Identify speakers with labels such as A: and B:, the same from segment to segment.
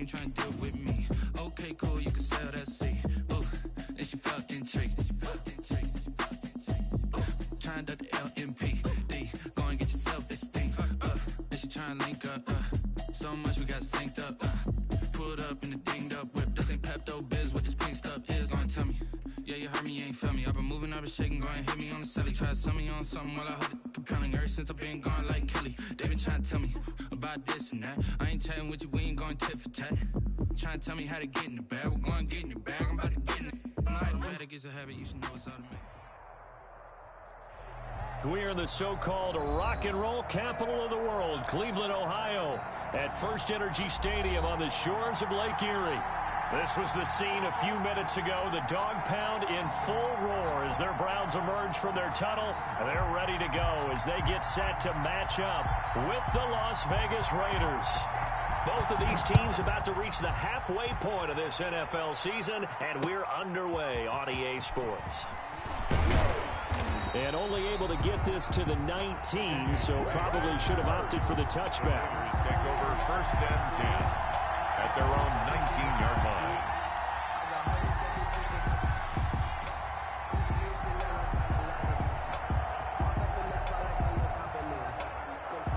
A: ain't trying to deal with me. Okay, cool, you can sell that seat. Ooh, and she felt intrigued. Trying to the LMPD. Go and get your self-esteem. And she trying to link up. So much we got synced up. Pulled up in the dinged up whip. This ain't Pepto-Biz, what this pink stuff is. Gonna tell me. Yeah, you heard me, you ain't felt me. I've been moving, I've been shaking, go and hit me on the celly. Try to sell me on something while I heard it compelling. Ever since I've been gone like Kelly, they been trying to tell me about this and that. I ain't chatting with you, we ain't going tit for tat. Trying to tell me how to get in the bag. We're going to get in your bag, I'm about to get in it. I'm like, the way that gets a habit, you should know it's automatic.
B: We are in the so-called rock and roll capital of the world, Cleveland, Ohio, at First Energy Stadium on the shores of Lake Erie. This was the scene a few minutes ago. The dog pound in full roar as their Browns emerge from their tunnel. They're ready to go as they get set to match up with the Las Vegas Raiders. Both of these teams about to reach the halfway point of this NFL season, and we're underway on EA Sports. And only able to get this to the 19, so probably should have opted for the touchback.
C: Take over first and 10 at their own 19-yard line.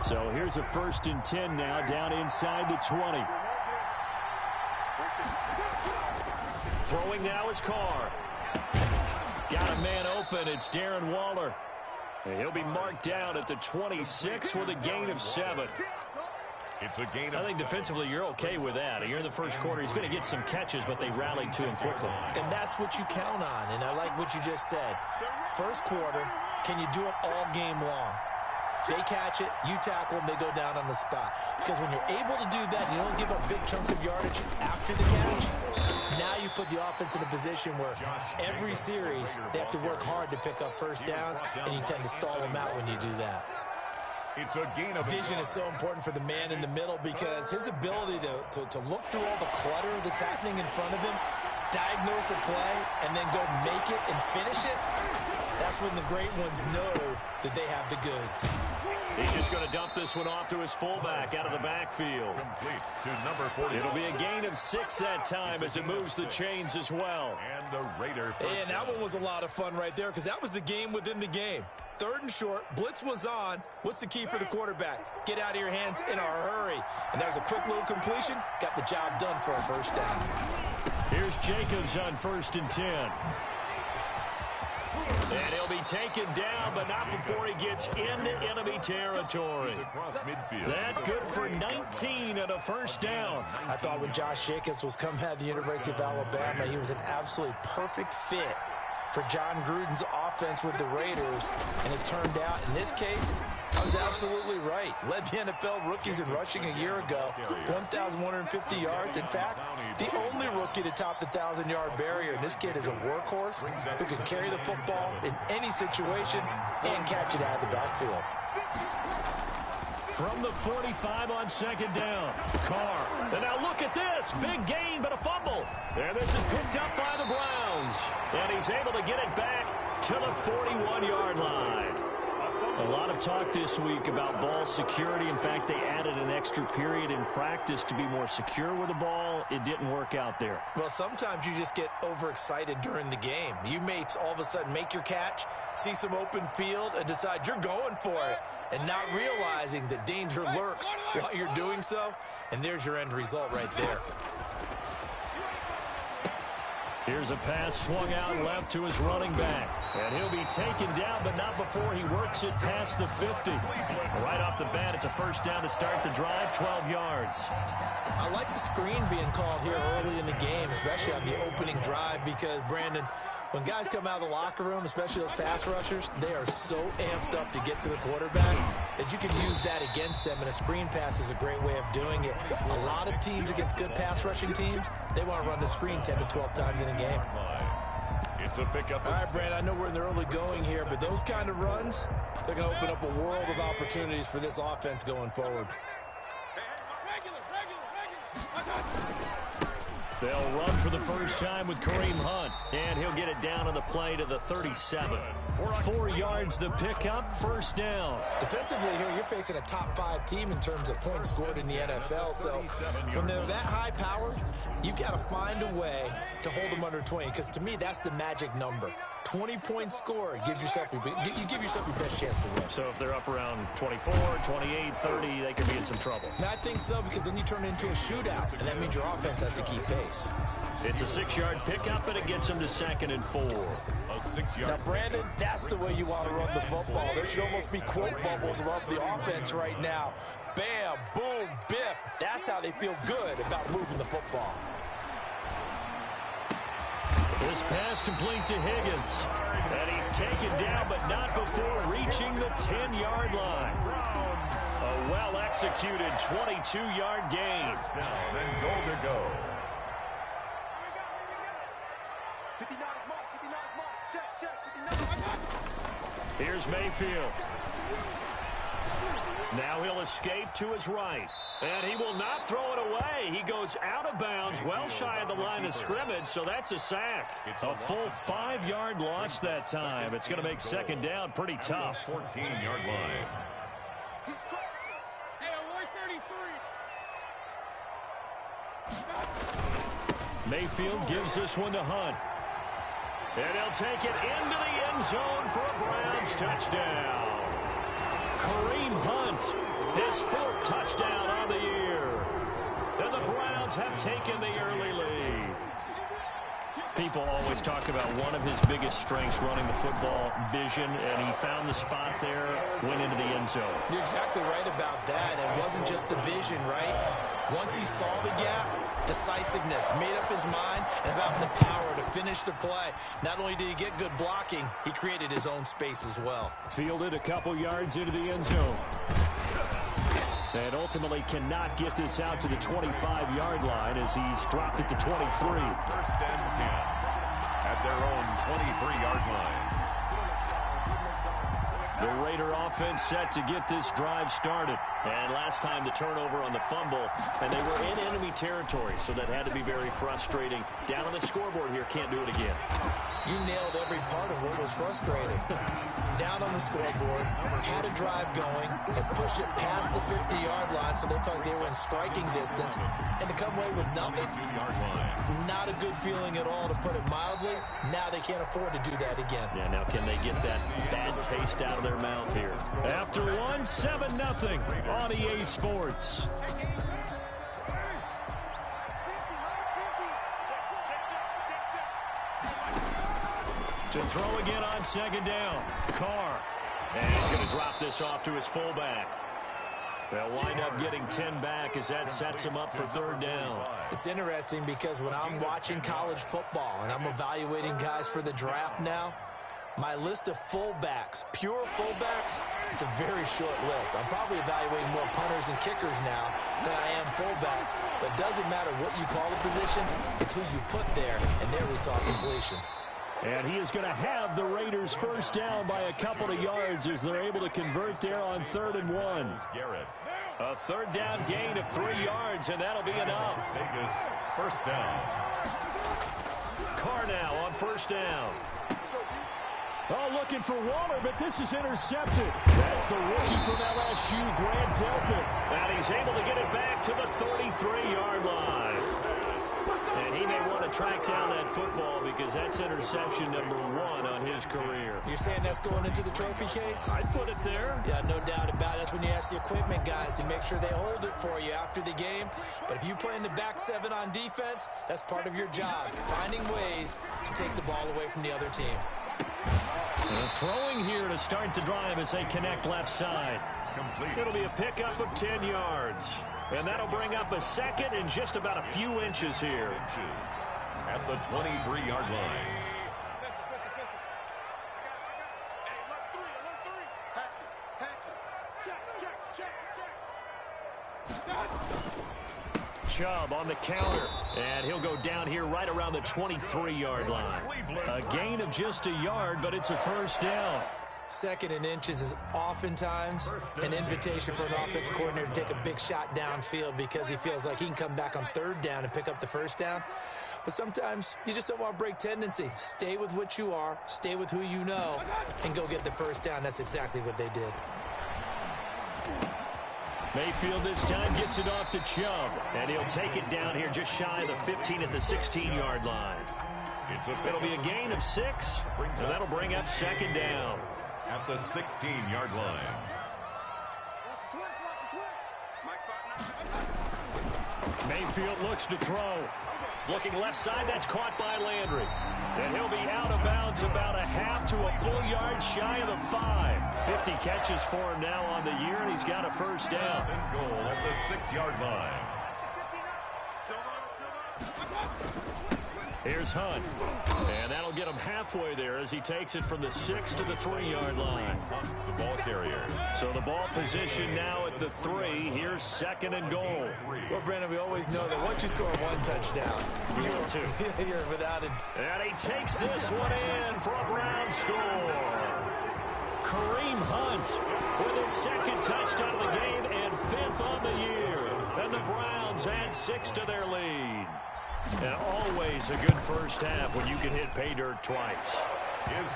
B: So here's a first and 10 now, down inside the 20. Throwing now is Carr. Got a man open. It's Darren Waller. And he'll be marked down at the 26 with a gain of 7.
C: It's a gain of
B: I think defensively you're okay with that. You're in the first quarter. He's going to get some catches, but they rallied to him quickly.
D: And that's what you count on. And I like what you just said. First quarter, can you do it all game long? They catch it, you tackle them, they go down on the spot. Because when you're able to do that, you don't give up big chunks of yardage after the catch. Now you put the offense in a position where every series they have to work hard to pick up first downs, and you tend to stall them out when you do that.
C: It's a gain of
D: Vision is so important for the man in the middle because his ability to look through all the clutter that's happening in front of him, diagnose a play, and then go make it and finish it, that's when the great ones know that they have the goods.
B: He's just going to dump this one off to his fullback out of the backfield.
C: Complete to number 40.
B: It'll be a gain of 6 that time as it moves the chains as well.
C: And the Raider.
D: And that one was a lot of fun right there because that was the game within the game. 3rd and short, blitz was on. What's the key for the quarterback? Get out of your hands in a hurry. And that was a quick little completion. Got the job done for a first down.
B: Here's Jacobs on 1st and 10. And he'll be taken down, but not before he gets into enemy territory.
C: Across midfield.
B: That good for 19 and a first down.
D: I thought when Josh Jacobs was coming out of the University of Alabama, he was an absolutely perfect fit for John Gruden's offense with the Raiders. And it turned out, in this case, I was absolutely right. Led the NFL rookies in rushing a year ago, 1,150 yards. In fact, the only rookie to top the 1,000-yard barrier. And this kid is a workhorse who can carry the football in any situation and catch it out of the backfield.
B: From the 45 on 2nd down, Carr. And now look at this. Big gain, but a fumble. And this is picked up by the Browns. And he's able to get it back to the 41-yard line. A lot of talk this week about ball security. In fact, they added an extra period in practice to be more secure with the ball. It didn't work out there.
D: Well, sometimes you just get overexcited during the game. You may all of a sudden make your catch, see some open field, and decide you're going for it, and not realizing that danger lurks while you're doing so. And there's your end result right there.
B: Here's a pass swung out left to his running back. And he'll be taken down, but not before he works it past the 50. Right off the bat, it's a first down to start the drive, 12 yards.
D: I like the screen being called here early in the game, especially on the opening drive, because, Brandon, when guys come out of the locker room, especially those pass rushers, they are so amped up to get to the quarterback that you can use that against them, and a screen pass is a great way of doing it. A lot of teams against good pass rushing teams, they want to run the screen 10 to 12 times in a game.
C: It's a pickup.
D: All right, Brad, I know we're in the early going here, but those kind of runs, they're going to open up a world of opportunities for this offense going forward.
B: They'll run for the first time with Kareem Hunt, and he'll get it down on the play to the 37. 4 yards the pickup, first down.
D: Defensively here, you're facing a top 5 team in terms of points scored in the NFL. So when they're that high power, you've got to find a way to hold them under 20. Because to me, that's the magic number. 20 points scored gives yourself you give yourself your best chance to win.
B: So if they're up around 24, 28, 30, they could be in some trouble.
D: I think so, because then you turn it into a shootout, and that means your offense has to keep pace.
B: It's a 6-yard pickup, and it gets them to 2nd and 4.
C: A 6-yard.
D: Now, Brandon, that's the way you want to run the football. There should almost be quote bubbles above the offense right now. Bam, boom, biff. That's how they feel good about moving the football.
B: This pass complete to Higgins. And he's taken down, but not before reaching the 10-yard line. A well-executed 22-yard gain.
C: First down and goal to go.
B: Here's Mayfield. Now he'll escape to his right. And he will not throw it away. He goes out of bounds, well shy of the line of scrimmage, so that's a sack. A full 5-yard loss that time. It's going to make 2nd down pretty tough.
C: 14-yard line.
B: Mayfield gives this one to Hunt. And he'll take it into the end zone for a Browns touchdown. Kareem Hunt, his 4th touchdown on the year. And the Browns have taken the early lead. People always talk about one of his biggest strengths running the football, vision, and he found the spot there, went into the end zone.
D: You're exactly right about that. It wasn't just the vision, right? Once he saw the gap, decisiveness, made up his mind, and about the power to finish the play. Not only did he get good blocking, he created his own space as well.
B: Fielded a couple yards into the end zone. And ultimately cannot get this out to the 25-yard line as he's dropped it to 23.
C: First and 10 at their own 23-yard line.
B: The Raider offense set to get this drive started. And last time the turnover on the fumble, and they were in enemy territory, so that had to be very frustrating. Down on the scoreboard here, can't do it again.
D: You nailed every part of what was frustrating. Down on the scoreboard, had a drive going, had pushed it past the 50-yard line, so they felt like they were in striking distance, and to come away with nothing, not a good feeling at all, to put it mildly. Now they can't afford to do that again.
B: Yeah, now can they get that bad taste out of their mouth here? After one, 7-0 on EA Sports. To throw again on 2nd down. Carr. And he's going to drop this off to his fullback. They'll wind up getting 10 back as that sets him up for 3rd down.
D: It's interesting because when I'm watching college football and I'm evaluating guys for the draft now, my list of fullbacks, pure fullbacks, it's a very short list. I'm probably evaluating more punters and kickers now than I am fullbacks, but it doesn't matter what you call the position, it's who you put there, and there we saw completion.
B: And he is going to have the Raiders first down by a couple of yards as they're able to convert there on 3rd and 1. A 3rd down gain of 3 yards, and that'll be enough.
C: Vegas, first down.
B: Carr now on 1st down. Oh, looking for Waller, but this is intercepted. That's the rookie from LSU, Grant Delpit. And he's able to get it back to the 33-yard line. And he may want to track down that football because that's interception number 1 on his career.
D: You're saying that's going into the trophy case?
B: I'd put it there.
D: Yeah, no doubt about it. That's when you ask the equipment guys to make sure they hold it for you after the game. But if you play in the back 7 on defense, that's part of your job, finding ways to take the ball away from the other team.
B: And throwing here to start the drive as they connect left side.
C: Complete.
B: It'll be a pickup of 10 yards. And that'll bring up a 2nd and just about a few inches here.
C: At the 23-yard line.
B: Chubb on the counter, and he'll go down here right around the 23-yard line. A gain of just a yard, but it's a first down.
D: Second and inches is oftentimes an invitation for an offense coordinator to take a big shot downfield because he feels like he can come back on third down and pick up the first down. But sometimes you just don't want to break tendency. Stay with what you are, stay with who you know, and go get the first down. That's exactly what they did.
B: Mayfield this time gets it off to Chubb, and he'll take it down here just shy of the 15 at the 16-yard line. It'll be a gain of 6, and that'll bring up second down.
C: At the 16-yard line.
B: Mayfield looks to throw. Looking left side, that's caught by Landry. And he'll be out of bounds about a half to a full yard shy of the 5. 50 catches for him now on the year, and he's got a first down.
C: And goal at the 6-yard line.
B: Here's Hunt. And that'll get him halfway there as he takes it from the 6 to the 3-yard line.
C: The ball carrier.
B: So the ball position now at the 3. Here's second and goal.
D: Well, Brandon, we always know that once you score one touchdown, you're without it.
B: And he takes this one in for a Brown score. Kareem Hunt with his second touchdown of the game and 5th on the year. And the Browns add 6 to their lead. And always a good first half when you can hit pay dirt twice.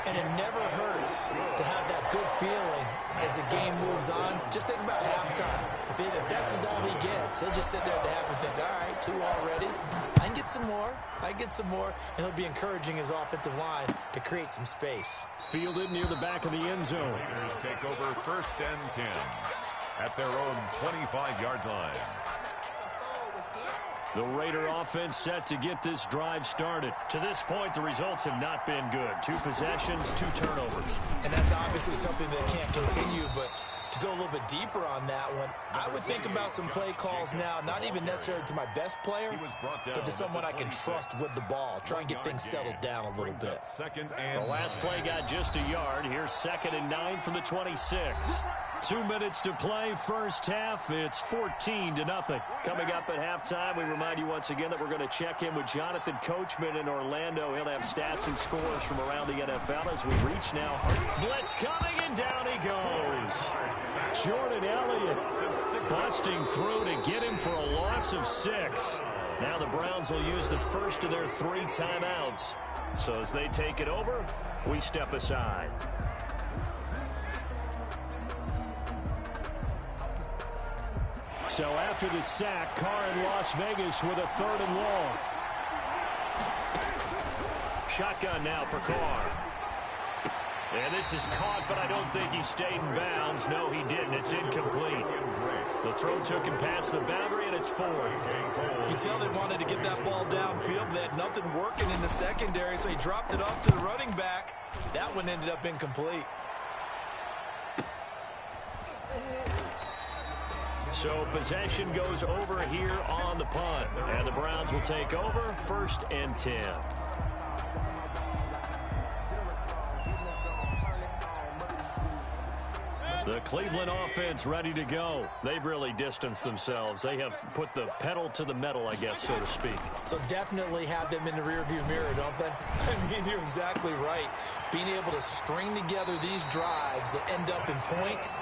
D: And it never hurts to have that good feeling as the game moves on. Just think about halftime. If that's all he gets, he'll just sit there at the half and think, all right, 2 already. I can get some more. I can get some more. And he'll be encouraging his offensive line to create some space.
B: Fielded near the back of the end zone.
C: Raiders take over 1st and 10 at their own 25-yard line.
B: The Raider offense set to get this drive started. To this point, the results have not been good. 2 possessions, 2 turnovers.
D: And that's obviously something that can't continue, but to go a little bit deeper on that one, I would think about some play calls now, not even necessarily to my best player, but to someone I can trust with the ball. Try and get things settled down a little bit.
B: The last play got just a yard. Here's 2nd and 9 from the 26. 2 minutes to play, first half. It's 14-0. Coming up at halftime, we remind you once again that we're going to check in with Jonathan Coachman in Orlando. He'll have stats and scores from around the NFL as we reach now. Blitz coming, and down he goes. Jordan Elliott busting through to get him for a loss of 6. Now the Browns will use the first of their 3 timeouts. So as they take it over, we step aside. So after the sack, Carr in Las Vegas with a 3rd and long. Shotgun now for Carr. And this is caught, but I don't think he stayed in bounds. No, he didn't. It's incomplete. The throw took him past the boundary, and it's 4th.
D: You can tell they wanted to get that ball downfield. They had nothing working in the secondary, so he dropped it off to the running back. That one ended up incomplete.
B: So possession goes over here on the punt. And the Browns will take over 1st and 10. The Cleveland offense ready to go. They've really distanced themselves. They have put the pedal to the metal, I guess, so to speak.
D: So definitely have them in the rearview mirror, don't they? I mean, you're exactly right. Being able to string together these drives that end up in points,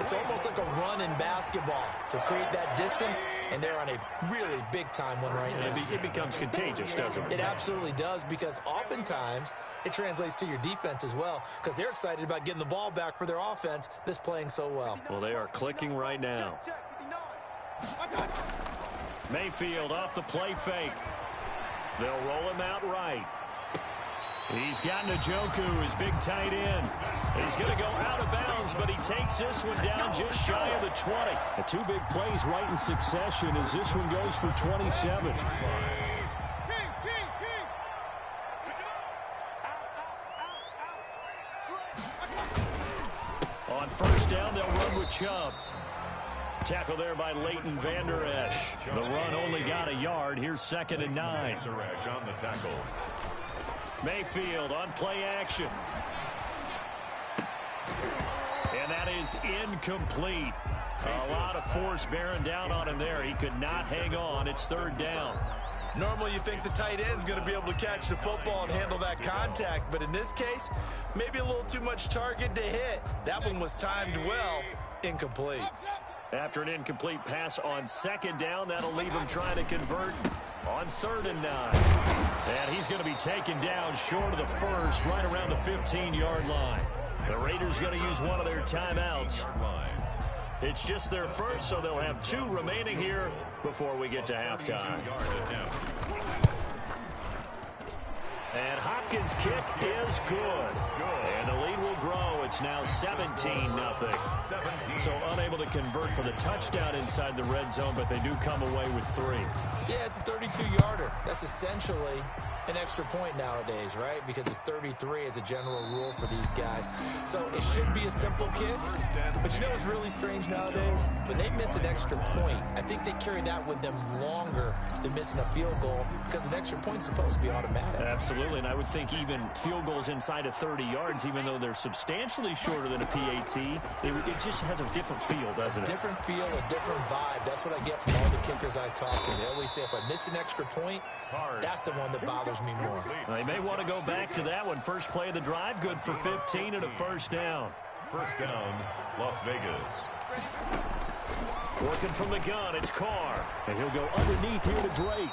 D: it's almost like a run in basketball to create that distance, and they're on a really big-time one right now.
B: It becomes contagious, doesn't it?
D: It absolutely does, because oftentimes it translates to your defense as well, because they're excited about getting the ball back for their offense that's playing so well.
B: Well, they are clicking right now. Mayfield off the play fake. They'll roll him out right. He's got Njoku, his big tight end. He's going to go out of bounds, but he takes this one down just shy of the 20. The 2 big plays right in succession as this one goes for 27. On first down, they'll run with Chubb. Tackle there by Leighton Vander Esch. The run only got a yard. Here's 2nd and 9.
C: Vander Esch on the tackle.
B: Mayfield on play action. And that is incomplete. A lot of force bearing down on him there. He could not hang on. It's 3rd down.
D: Normally you think the tight end's going to be able to catch the football and handle that contact, but in this case, maybe a little too much target to hit. That one was timed well, incomplete.
B: After an incomplete pass on second down, that'll leave him trying to convert on 3rd and 9. And he's going to be taken down short of the first, right around the 15-yard line. The Raiders going to use one of their timeouts. It's just their first, so they'll have 2 remaining here before we get to halftime. And Hopkins' kick is good. And the lead will grow. It's now 17-0. So unable to convert for the touchdown inside the red zone, but they do come away with 3.
D: Yeah, it's a 32-yarder. That's essentially an extra point nowadays, right? Because it's 33 as a general rule for these guys. So it should be a simple kick. But you know what's really strange nowadays? When they miss an extra point, I think they carry that with them longer than missing a field goal because an extra point's supposed to be automatic.
B: Absolutely, and I would think even field goals inside of 30 yards, even though they're substantially shorter than a PAT, it just has a different feel, doesn't it?
D: A different feel, a different vibe. That's what I get from all the kickers I talk to. They always say if I miss an extra point, that's the one that bothers me more.
B: They may want to go back to that one. First play of the drive, good for 15 and a first down.
C: First down, Las Vegas.
B: Working from the gun, it's Carr. And he'll go underneath here to Drake.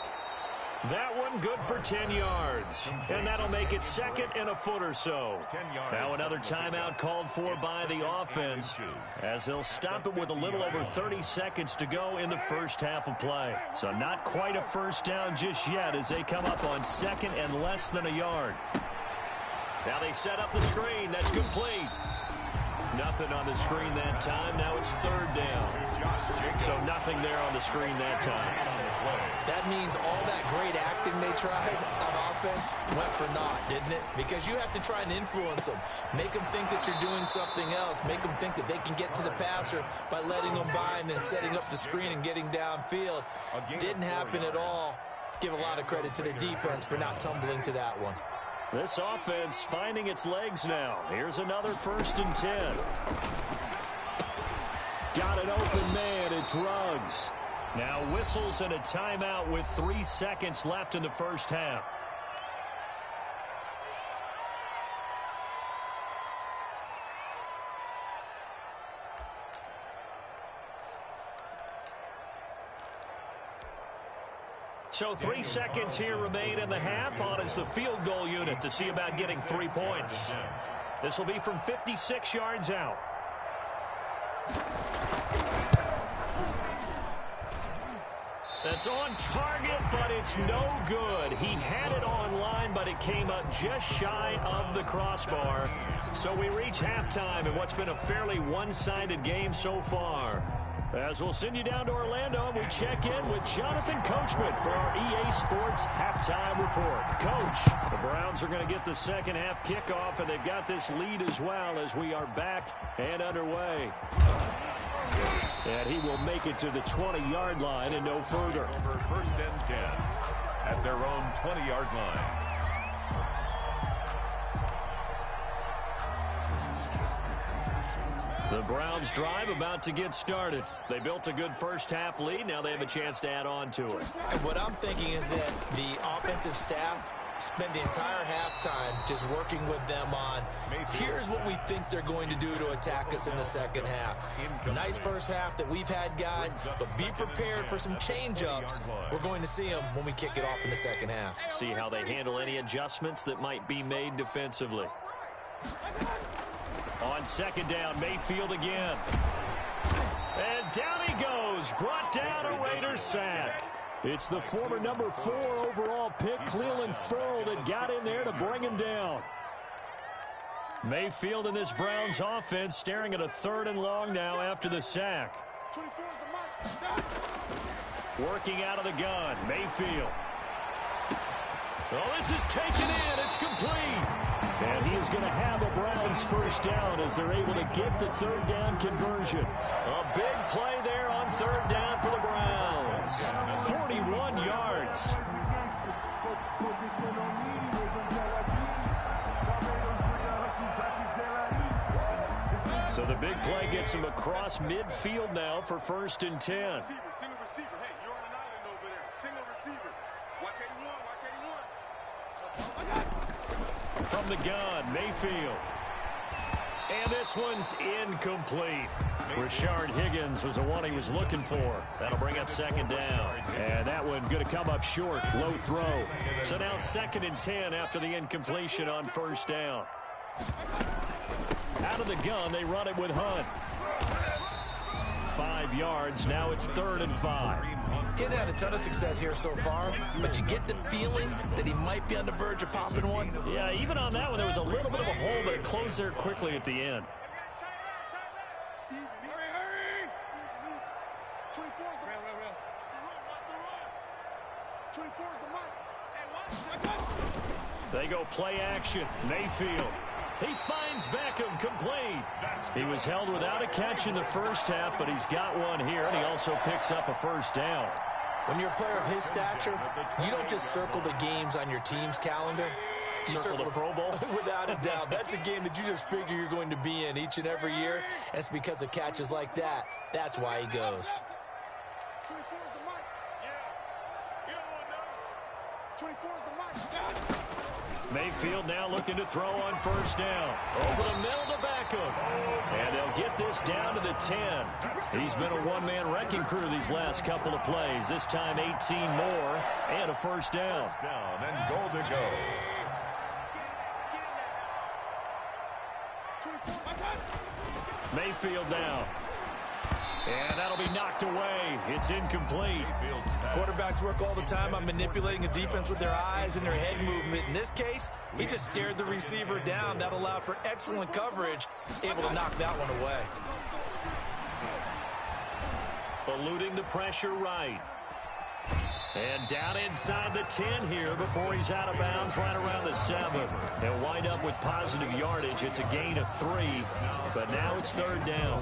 B: That one good for 10 yards. And that'll make it 2nd and a foot or so. Now another timeout called for by the offense as they'll stop it with a little over 30 seconds to go in the first half of play. So not quite a first down just yet as they come up on 2nd and less than a yard. Now they set up the screen. That's complete. Nothing on the screen that time. Now it's 3rd down. So nothing there on the screen that time.
D: That means all that great acting they tried on offense went for naught, didn't it? Because you have to try and influence them. Make them think that you're doing something else. Make them think that they can get to the passer by letting them by and then setting up the screen and getting downfield. Didn't happen at all. Give a lot of credit to the defense for not tumbling to that one.
B: This offense finding its legs now. Here's another 1st and 10. Got an open man. It's Ruggs. Now whistles and a timeout with 3 seconds left in the first half. So 3 seconds here remain in the half. On is the field goal unit to see about getting 3 points. This will be from 56 yards out. That's on target, but it's no good. He had it on line, but it came up just shy of the crossbar. So we reach halftime in what's been a fairly one-sided game so far. As we'll send you down to Orlando, we check in with Jonathan Coachman for our EA Sports Halftime Report. Coach, the Browns are going to get the second half kickoff, and they've got this lead as well as we are back and underway. And he will make it to the 20-yard line and no further.
C: Over 1st and 10 at their own 20-yard line.
B: The Browns drive about to get started. They built a good first half lead. Now they have a chance to add on to it.
D: And what I'm thinking is that the offensive staff spent the entire halftime just working with them on here's what we think they're going to do to attack us in the second half. Nice first half that we've had, guys, but be prepared for some change-ups. We're going to see them when we kick it off in the second half.
B: See how they handle any adjustments that might be made defensively. On second down, Mayfield again. And down he goes. Brought down a Raiders sack. It's the former number 4 overall pick, Cleveland Ferrell, that got in there to bring him down. Mayfield in this Browns offense staring at a 3rd and long now after the sack. Working out of the gun, Mayfield. Oh, this is taken in. It's complete. And he is going to have a Browns first down as they're able to get the 3rd down conversion. A big play there on 3rd down for the Browns. 41 yards. So the big play gets him across midfield now for 1st and 10.
E: Single receiver. Hey, you're on an island over there. Single receiver.
B: From the gun, Mayfield. And this one's incomplete. Rashard Higgins was the one he was looking for. That'll bring up second down. And that one going to come up short. Low throw. So now 2nd and 10 after the incompletion on first down. Out of the gun, they run it with Hunt. 5 yards. Now it's 3rd and 5.
D: He hadn't had a ton of success here so far, but you get the feeling that he might be on the verge of popping one.
B: Yeah, even on that one, there was a little bit of a hole, but it closed there quickly at the end. They go play action. Mayfield. He finds Beckham complete. He was held without a catch in the first half, but he's got one here, and he also picks up a first down.
D: When you're a player of his stature, you don't just circle the games on your team's calendar. You
B: circle the Pro Bowl?
D: Without a doubt. That's a game that you just figure you're going to be in each and every year, and it's because of catches like that. That's why he goes.
E: 24 is the mic. Yeah. You don't want to know. 24 is the mic.
B: Mayfield now looking to throw on first down. Over the middle to Beckham. And they'll get this down to the 10. He's been a one-man wrecking crew these last couple of plays. This time 18 more and a first down.
C: And goal to go.
B: Mayfield now. And that'll be knocked away. It's incomplete.
D: Quarterbacks work all the time on manipulating a defense with their eyes and their head movement. In this case, he just stared the receiver down. That allowed for excellent coverage, able to knock that one away.
B: Eluding the pressure right. And down inside the 10 here before he's out of bounds right around the 7. They'll wind up with positive yardage. It's a gain of 3, but now it's 3rd down.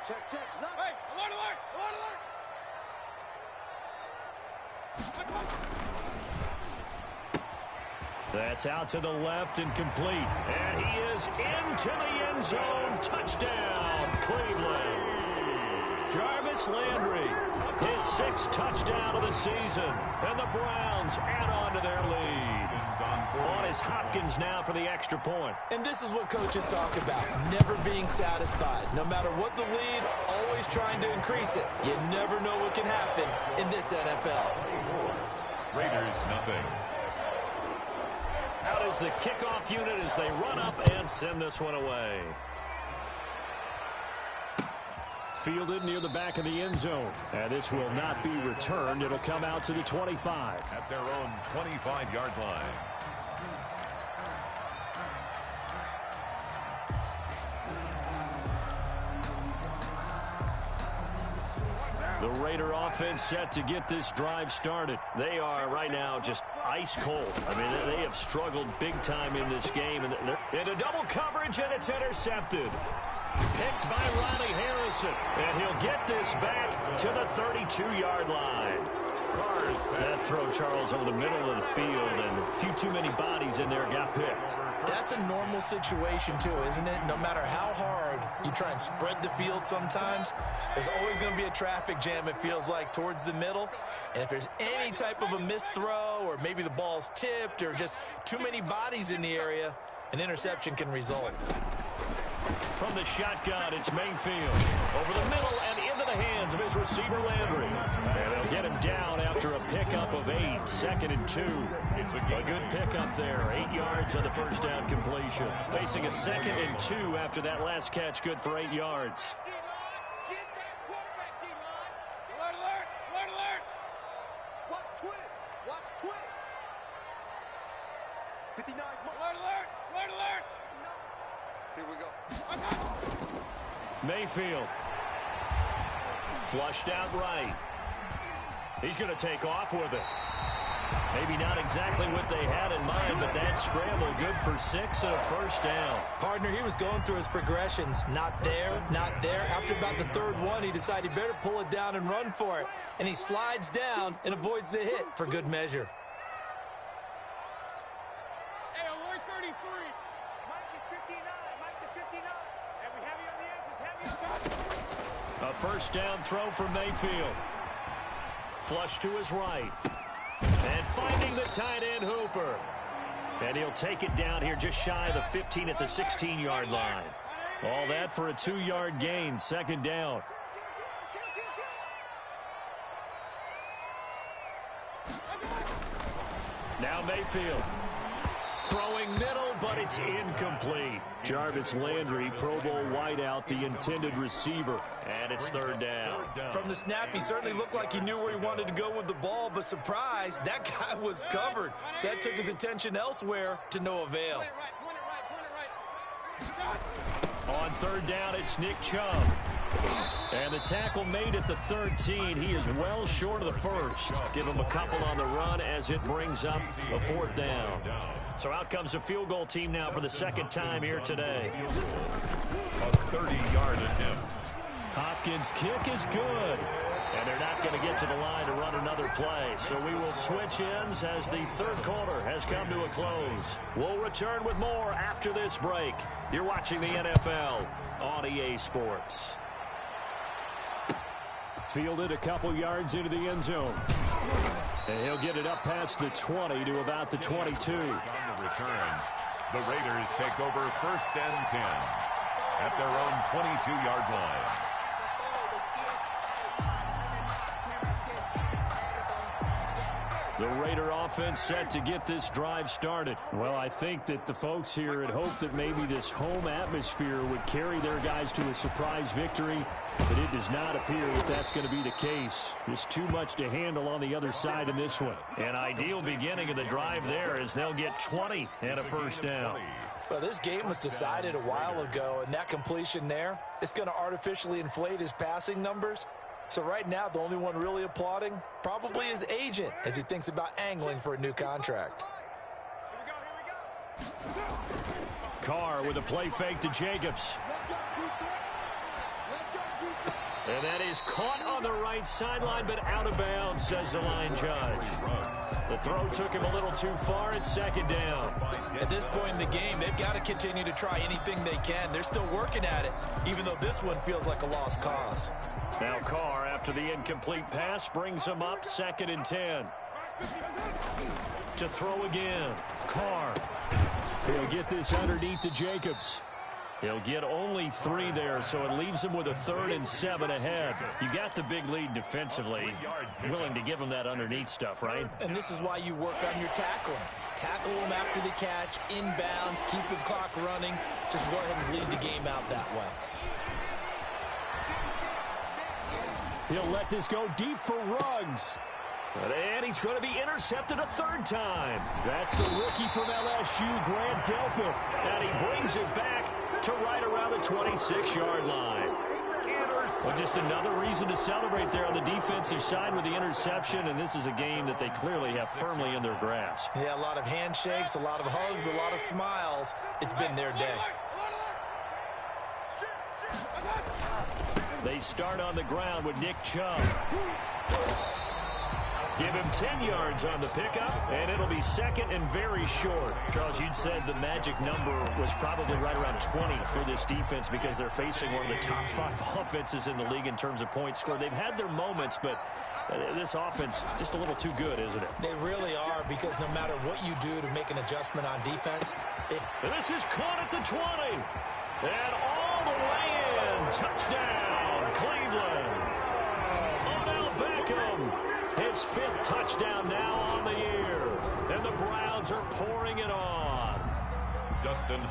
E: Check. Hey, alert!
B: That's out to the left and complete. And he is into the end zone. Touchdown, Cleveland. Jarvis Landry, his 6th touchdown of the season. And the Browns add on to their lead. On is Hopkins now for the extra point.
D: And this is what coaches talk about, never being satisfied. No matter what the lead, always trying to increase it. You never know what can happen in this NFL.
C: Raiders nothing.
B: Out is the kickoff unit as they run up and send this one away. Fielded near the back of the end zone. And this will not be returned. It'll come out to the 25.
C: At their own 25-yard line.
B: The Raider offense set to get this drive started. They are right now just ice cold. I mean, they have struggled big time in this game. And they're into double coverage, and it's intercepted. Picked by Riley Harrison. And he'll get this back to the 32-yard line. That throw, Charles, over the middle of the field, and a few too many bodies in there got picked.
D: That's a normal situation, too, isn't it? No matter how hard you try and spread the field sometimes, there's always going to be a traffic jam, it feels like, towards the middle. And if there's any type of a missed throw, or maybe the ball's tipped, or just too many bodies in the area, an interception can result.
B: From the shotgun, it's Mayfield. Over the middle and into the hands of his receiver, Landry. And they'll get him down after a pickup of 8. 2nd and 2. It's a good pickup there. 8 yards on the first down completion. Facing a 2nd and 2 after that last catch. Good for 8 yards.
E: Alert! Watch twins! 59. Alert! Here we go.
B: Mayfield. Flushed out right. He's going to take off with it. Maybe not exactly what they had in mind, but that scramble good for 6 and a first down.
D: Partner, he was going through his progressions. Not there. After about the 3rd one, he decided he better pull it down and run for it. And he slides down and avoids the hit for good measure.
E: Hey, alert 33.
B: first down throw for Mayfield. Flush to his right. And finding the tight end Hooper. And he'll take it down here just shy of the 15 at the 16-yard line. All that for a 2-yard gain, second down. Now Mayfield. Throwing middle, but it's incomplete. Jarvis Landry, Pro Bowl wideout, the intended receiver. And it's third down.
D: From the snap, he certainly looked like he knew where he wanted to go with the ball, but surprise, that guy was covered. So that took his attention elsewhere to no avail.
B: On third down, it's Nick Chubb. And the tackle made at the 13. He is well short of the first. Give him a couple on the run as it brings up a fourth down. So out comes a field goal team now for the second time here today.
C: A 30-yard attempt.
B: Hopkins' kick is good. And they're not going to get to the line to run another play. So we will switch ends as the third quarter has come to a close. We'll return with more after this break. You're watching the NFL on EA Sports. Fielded a couple yards into the end zone. And he'll get it up past the 20 to about the 22.
C: On the return, the Raiders take over first and 10 at their own 22-yard line.
B: The Raider offense set to get this drive started. Well, I think that the folks here had hoped that maybe this home atmosphere would carry their guys to a surprise victory, but it does not appear that that's going to be the case. Just too much to handle on the other side in this one. An ideal beginning of the drive there as they'll get 20 and a first down.
D: Well, this game was decided a while ago, and that completion there, it's going to artificially inflate his passing numbers. So right now, the only one really applauding probably his agent as he thinks about angling for a new contract.
B: Carr with a play fake to Jacobs. And that is caught on the right sideline, but out of bounds, says the line judge. The throw took him a little too far. It's second down.
D: At this point in the game, they've got to continue to try anything they can. They're still working at it, even though this one feels like a lost cause.
B: Now Carr, after the incomplete pass, brings him up second and 10. To throw again. Carr. He'll get this underneath to Jacobs. He'll get only 3 there, so it leaves him with a 3rd and 7 ahead. You got the big lead defensively. Willing to give him that underneath stuff, right?
D: And this is why you work on your tackling. Tackle him after the catch, inbounds, keep the clock running. Just go ahead and bleed the game out that way.
B: He'll let this go deep for Ruggs. And he's going to be intercepted a 3rd time. That's the rookie from LSU, Grant Delpit. And he brings it back to right around the 26-yard line. Well, just another reason to celebrate there on the defensive side with the interception, and this is a game that they clearly have firmly in their grasp.
D: Yeah, a lot of handshakes, a lot of hugs, a lot of smiles. It's been their day.
B: They start on the ground with Nick Chubb. Give him 10 yards on the pickup, and it'll be second and very short. Charles, you'd said the magic number was probably right around 20 for this defense because they're facing one of the top 5 offenses in the league in terms of points scored. They've had their moments, but this offense just a little too good, isn't it?
D: They really are, because no matter what you do to make an adjustment on defense,
B: this is caught at the 20. And all the way in. Touchdown, Cleveland. Odell Beckham. His 5th touchdown now on the year. And the Browns are pouring it on.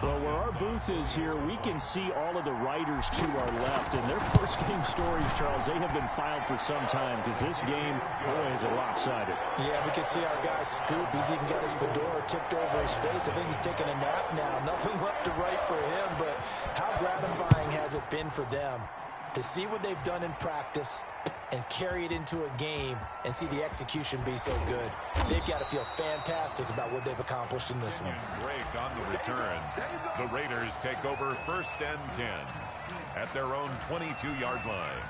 C: Well,
B: where our booth is here, we can see all of the writers to our left. And their post-game stories, Charles, they have been filed for some time because this game, boy, is it lopsided.
D: Yeah, we can see our guy Scoop. He's even got his fedora tipped over his face. I think he's taking a nap now. Nothing left to write for him, but how gratifying has it been for them to see what they've done in practice and carry it into a game and see the execution be so good. They've got to feel fantastic about what they've accomplished in this one.
C: Break on the return. The Raiders take over first and 10 at their own 22-yard line.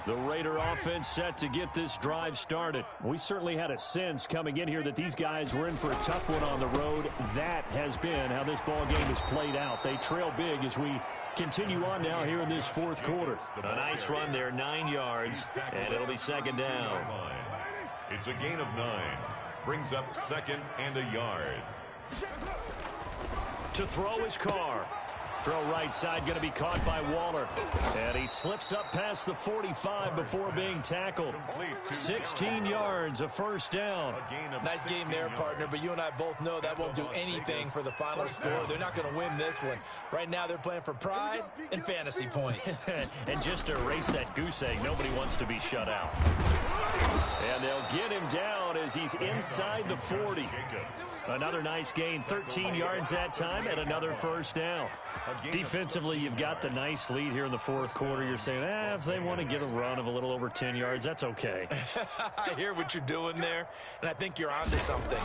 B: The Raider offense set to get this drive started. We certainly had a sense coming in here that these guys were in for a tough one on the road. That has been how this ball game has played out. They trail big as we Continue on now here in this fourth quarter. A nice run there, 9 yards, and it'll be second down.
C: It's a gain of 9. Brings up second and a yard.
B: To throw his Carr. Throw right side, going to be caught by Waller. And he slips up past the 45 before being tackled. 16 yards, a first down.
D: Nice game there, partner, but you and I both know that won't do anything for the final score. They're not going to win this one. Right now, they're playing for pride and fantasy points.
B: And just to erase that goose egg, nobody wants to be shut out. And they'll get him down as he's inside the 40. Another nice gain, 13 yards that time, and another first down. Defensively, you've got the nice lead here in the fourth quarter. You're saying, if they want to get a run of a little over 10 yards, that's okay.
D: I hear what you're doing there, and I think you're onto something.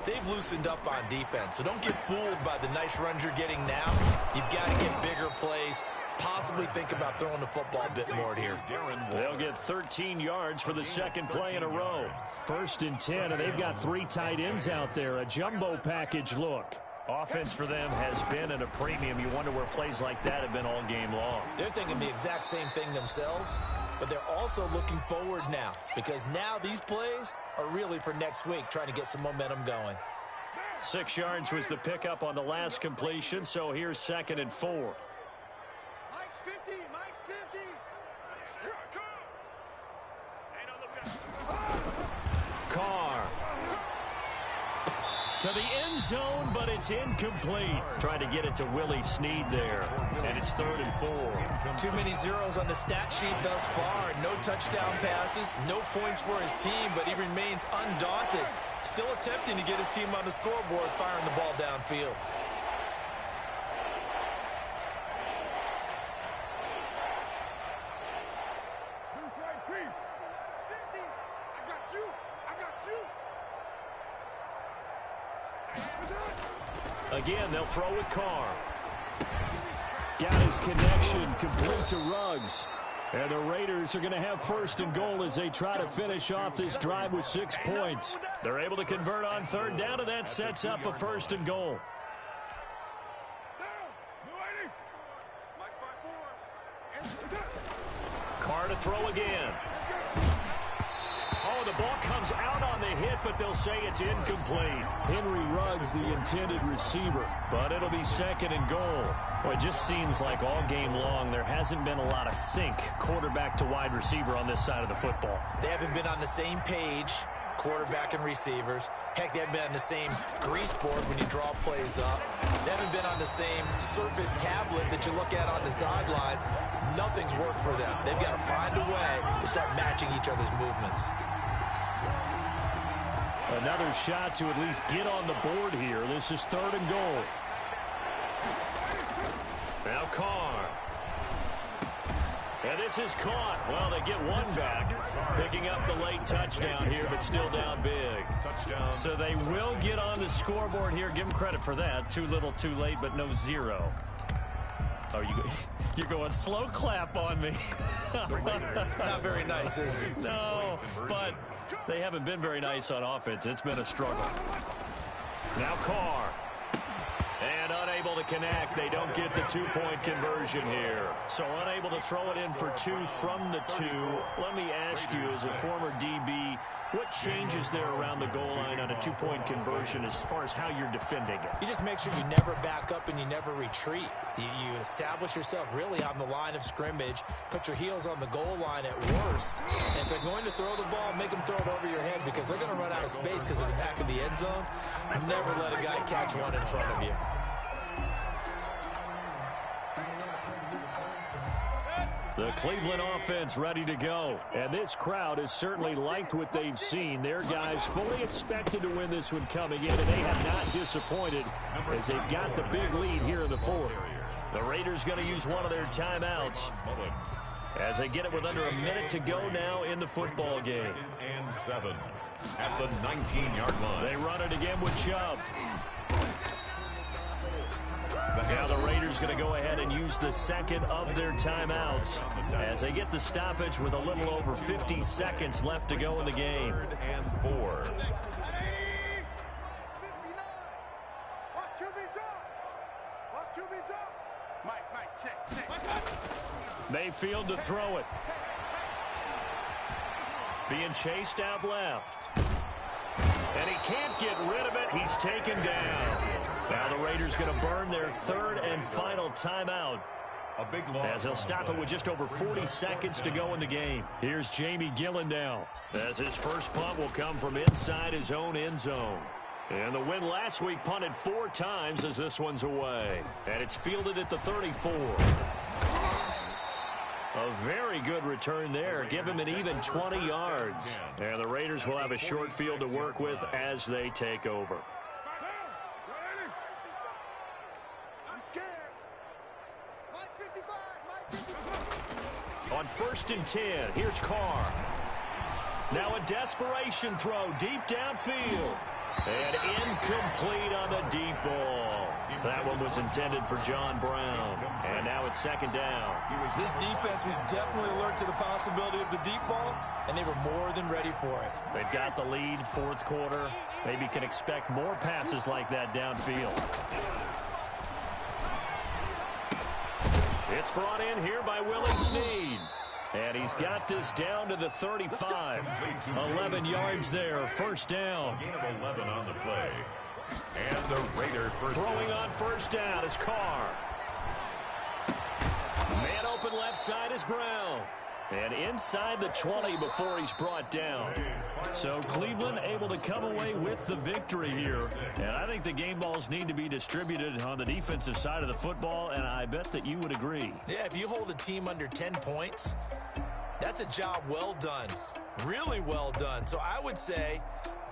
D: They've loosened up on defense, so don't get fooled by the nice runs you're getting now. You've got to get bigger plays. Possibly think about throwing the football a bit more here.
B: They'll get 13 yards for the second play in a row. 1st and 10, and they've got 3 tight ends out there. A jumbo package look. Offense for them has been at a premium. You wonder where plays like that have been all game long.
D: They're thinking the exact same thing themselves, but they're also looking forward now, because now these plays are really for next week, trying to get some momentum going.
B: 6 yards was the pickup on the last completion, so here's 2nd and 4.
E: Mike's 50. Mike's 50. Here I come.
B: Carr. To the end zone, but it's incomplete. Trying to get it to Willie Snead there. And it's 3rd and 4.
D: Too many zeros on the stat sheet thus far. No touchdown passes, no points for his team, but he remains undaunted. Still attempting to get his team on the scoreboard, firing the ball downfield.
B: Again, they'll throw with Carr. Got his connection complete to Ruggs. And the Raiders are going to have 1st and goal as they try to finish off this drive with 6 points. They're able to convert on 3rd down, and that sets up a 1st and goal. Carr to throw again. Oh, the ball comes out on the hit, but they'll say it's incomplete. Henry Ruggs, the intended receiver, but it'll be 2nd and goal. Well, it just seems like all game long there hasn't been a lot of sync quarterback to wide receiver on this side of the football.
D: They haven't been on the same page, quarterback and receivers. Heck, they haven't been on the same grease board when you draw plays up. They haven't been on the same Surface tablet that you look at on the sidelines. Nothing's worked for them. They've got to find a way to start matching each other's movements.
B: Another shot to at least get on the board here. This is 3rd and goal. Now Carr. And this is caught. Well, they get one back. Picking up the late touchdown here, but still down big. So they will get on the scoreboard here. Give them credit for that. Too little, too late, but no 0. Oh, you're going slow clap on me.
D: Not very nice, is it?
B: No, but they haven't been very nice on offense. It's been a struggle. Now Carr. And unable to connect. They don't get the 2-point conversion here. So unable to throw it in for 2 from the 2. Let me ask you, as a former DB, what changes there around the goal line on a 2-point conversion as far as how you're defending it?
D: You just make sure you never back up and you never retreat. You establish yourself really on the line of scrimmage, put your heels on the goal line at worst. And if they're going to throw the ball, make them throw it over your head, because they're going to run out of space because of the back of the end zone. Never let a guy catch one in front of you.
B: The Cleveland offense ready to go. And this crowd has certainly liked what they've seen. Their guys fully expected to win this one coming in, and they have not disappointed as they've got the big lead here in the 4th. The Raiders going to use one of their timeouts as they get it with under a minute to go now in the football game.
C: 2nd and 7 at the 19-yard line.
B: They run it again with Chubb. Now the Raiders going to go ahead and use the 2nd of their timeouts as they get the stoppage with a little over 50 seconds left to go in the game.
C: 3rd and 4.
E: Mike, check.
B: Mayfield to throw it. Being chased out left. And he can't get rid of it. He's taken down. Now the Raiders going to burn their third and final timeout, as they'll stop it with just over 40 seconds to go in the game. Here's Jamie Gillen now, as his first punt will come from inside his own end zone. And the win last week punted 4 times as this one's away. And it's fielded at the 34. A very good return there. Give him an even 20 yards. And the Raiders will have a short field to work with as they take over. On 1st and 10, here's Carr. Now a desperation throw deep downfield. And incomplete on the deep ball. That one was intended for John Brown. And now it's 2nd down.
D: This defense was definitely alert to the possibility of the deep ball, and they were more than ready for it.
B: They've got the lead, 4th quarter. Maybe can expect more passes like that downfield. It's brought in here by Willie Snead. And he's got this down to the 35. 11 yards there, 1st down.
C: Gain of 11 on the play. And the Raider
B: throwing on 1st down is Carr. Man open left side is Brown. And inside the 20 before he's brought down. So Cleveland able to come away with the victory here. And I think the game balls need to be distributed on the defensive side of the football, and I bet that you would agree.
D: Yeah, if you hold a team under 10 points, that's a job well done. Really well done. So I would say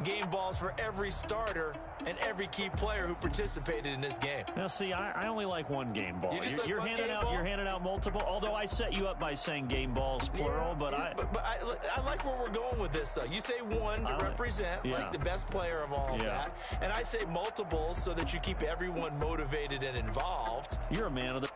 D: game balls for every starter and every key player who participated in this game.
B: Now, see, I only like one game ball.
D: You're
B: handing out multiple. Although I set you up by saying game balls plural,
D: yeah, but I like where we're going with this. You say one to represent like the best player of all of that, and I say multiples so that you keep everyone motivated and involved.
B: You're a man of the.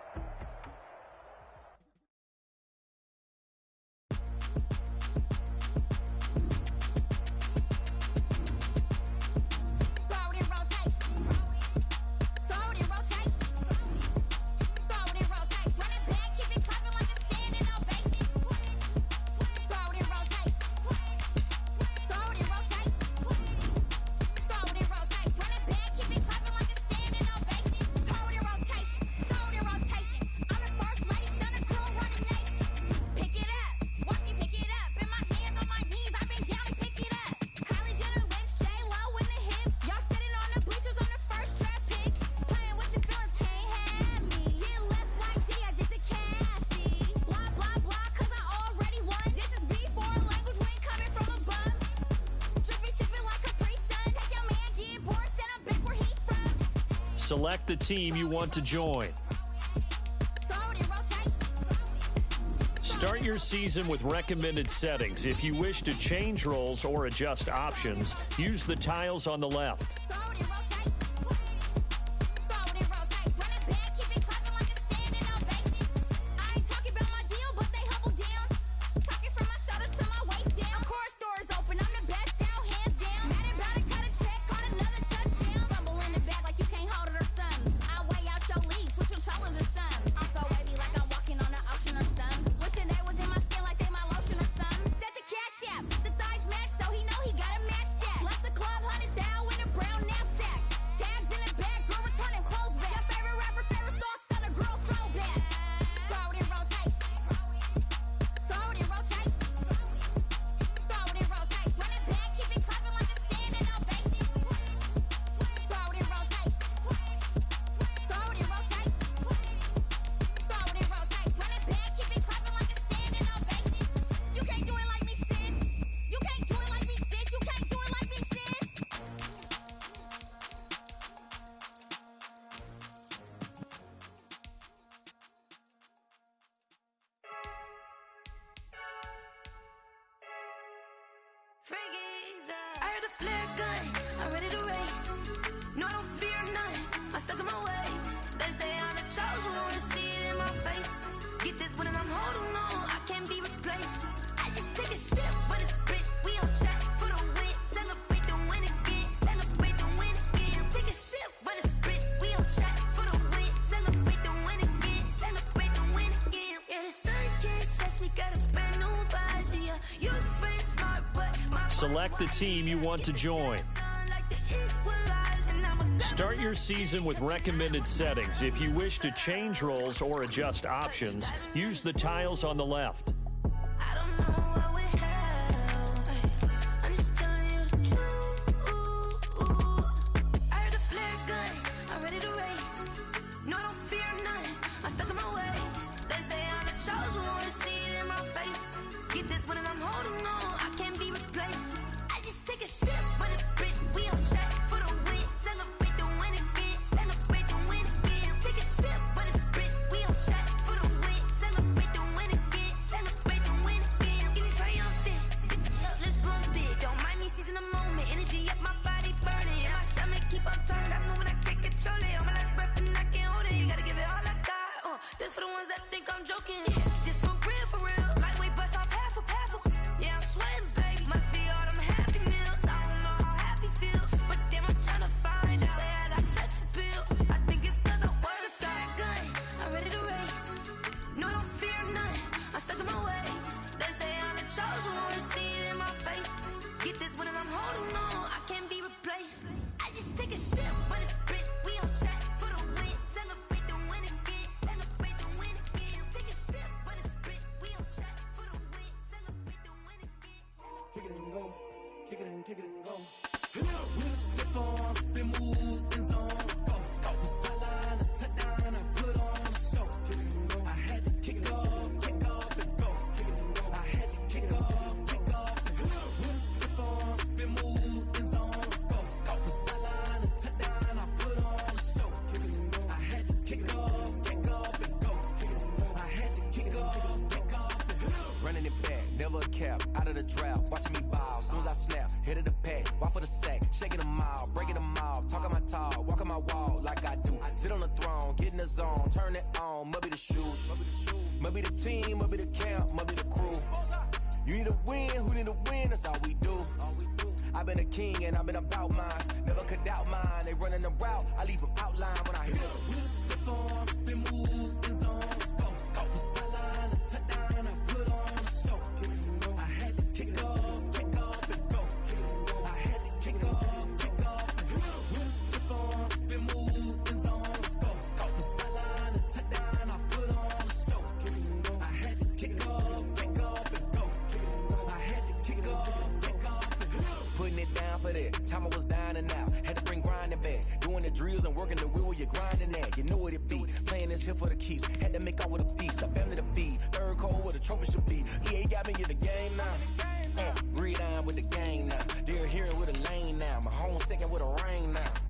B: Select the team you want to join. Start your season with recommended settings. If you wish to change roles or adjust options, use the tiles on the left.
F: I heard a flare gun, I'm ready to race. No, I don't fear none, I'm stuck in my ways. They say I'm the chosen one, to see it in my face. Get this one and I'm holding on, I can't be replaced. I just take a sip, but it's split, we on track for the win. Celebrate the win again, celebrate the win again. Take a sip, but it's split, we on track for the win. Celebrate the win again, celebrate the win again. Yeah, the sun
B: Select the team you want to join. Start your season with recommended settings. If you wish to change roles or adjust options, use the tiles on the left.
G: Breathe on with the game now. They're here with a lane now. My home second with a rain now.